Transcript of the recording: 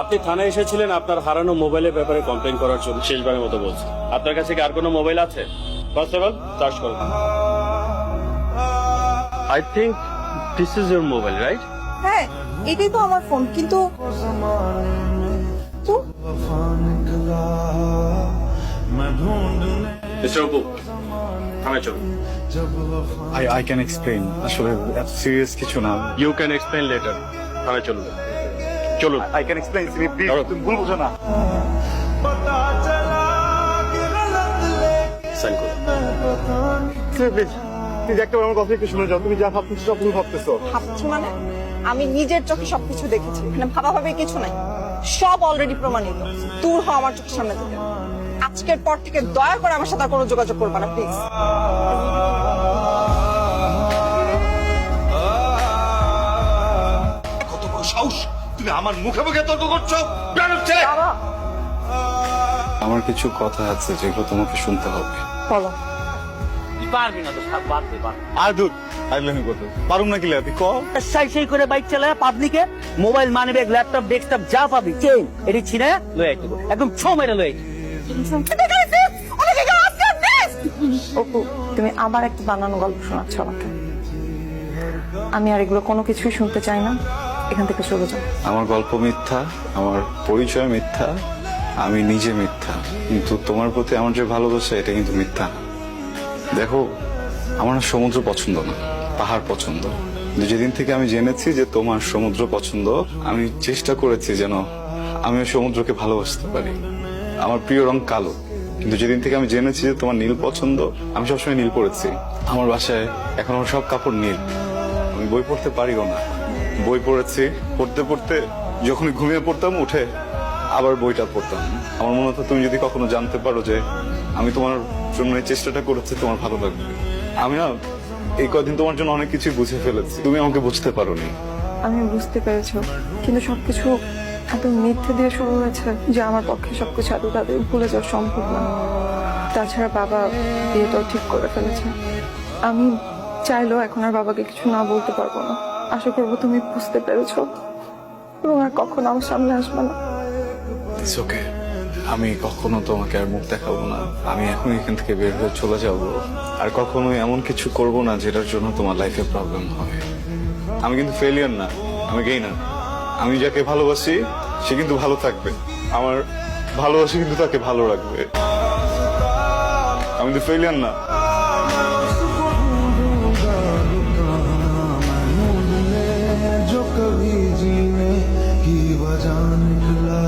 আপনি থানায় এসেছিলেন আপনার হারানো মোবাইলের ব্যাপারে কমপ্লেইন করার জন্য। শেষবারের মতো বলছি, আপনার কাছে কি আর কোনো মোবাইল আছে? কনস্টেবল, সার্চ করুন। I think this is your mobile, right? হ্যাঁ, এটাই তো আমার ফোন, কিন্তু তো মিস্টার অপু, থানায় চলুন। I can explain. আসলে এত সিরিয়াস কিছু না। You can explain later. থানায় চলুন, চলুন। I can explain. প্লিজ তুমি ভুল বুঝো না। সাইন করুন। প্লিজ একটা আমার কথা একটু শুনে যাও। তুমি যা ভাবতেছো সব ভুল ভাবতেছো। ভাবছি মানে আমি নিজের চোখে সবকিছু দেখেছি, এখানে ভাবাভাবি কিছু নাই, সব অলরেডি প্রমাণিত। দূর হও আমার চোখের সামনে থেকে। আজকের পর থেকে দয়া করে আমার সাথে আর কোনো যোগাযোগ করবে না, প্লিজ। কত বড় সাহস, তুমি আমার মুখে মুখে তর্ক করছো? বেয়াদব ছেলে! আমার কিছু কথা আছে যেগুলো তোমাকে শুনতে হবে। বলো। পারবি না তো থাক, বাদ দে, বাদ। আর দূর আইলেনি কত পারুম না কি লাতি ক সেই করে বাইক চালায় পাবলিকে mobile, money bag, laptop, desktop যা পাবি চেন এটি ছিনে লয়ে আইতে একদম ছ মেরে লয়ে অপু, তুমি আবার একটা বানানো গল্প শোনাচ্ছ আমাকে। আমি আর এগুলো কোনো কিছুই শুনতে চাই না, এখান থেকে চলে যাও। আমার গল্প মিথ্যা, আমার পরিচয় মিথ্যা, আমি নিজে মিথ্যা, কিন্তু তোমার প্রতি আমার যে ভালোবাসা এটা কিন্তু মিথ্যা না। দেখো, আমার না সমুদ্র পছন্দ না, পাহাড় পছন্দ। কিন্তু যেদিন থেকে আমি জেনেছি যে তোমার সমুদ্র পছন্দ, আমি চেষ্টা করেছি যেন আমিও সমুদ্রকে ভালোবাসতে পারি। আমার প্রিয় রং কালো, কিন্তু যেদিন থেকে আমি জেনেছি যে তোমার নীল পছন্দ, আমি সবসময় নীল পড়েছি। আমার বাসায় এখন আমার সব কাপড় নীল। আমি বই পড়তে পারিও না, বই পড়েছি, পড়তে পড়তে যখনই ঘুমিয়ে পড়তাম উঠে আবার বইটা পড়তাম। আমার মনে হতো তুমি যদি কখনো জানতে পারো যে আমি তোমার জন্য এই চেষ্টাটা করেছি, তোমার ভালো লাগবে। আমি না এই কদিন তোমার জন্য অনেক কিছুই বুঝে ফেলেছি, তুমি আমাকে বুঝতে পারোনি। আমি বুঝতে পেরেছি, কিন্তু সবকিছু এত মিথ্যে দিয়ে শুরু হয়েছে যে আমার পক্ষে সবকিছু এত তাড়াতাড়ি ভুলে যাওয়া সম্ভব না। তাছাড়া বাবা বিয়েটাও ঠিক করে ফেলেছে। আমি চাইলেও এখন আর বাবাকে কিছু না বলতে পারবো না। আশা করবো তুমি বুঝতে পেরেছো এবং আর কখনো আমার সামনে আসবে না। It's okay. আমি কখনো তোমাকে আর মুখ দেখাবো না। আমি এখন এখান থেকে বের হয়ে চলে যাব, আর কখনোই এমন কিছু করব না যেটার জন্য তোমার লাইফে প্রবলেম হয়। আমি কিন্তু ফেলিয়ার না, আমি গেইনার। আমি যাকে ভালোবাসি সে কিন্তু ভালো থাকবে, আমার ভালোবাসি কিন্তু তাকে ভালো রাখবে। আমি তো ফেলিয়ার না। जो कभी जीने की वजह निकला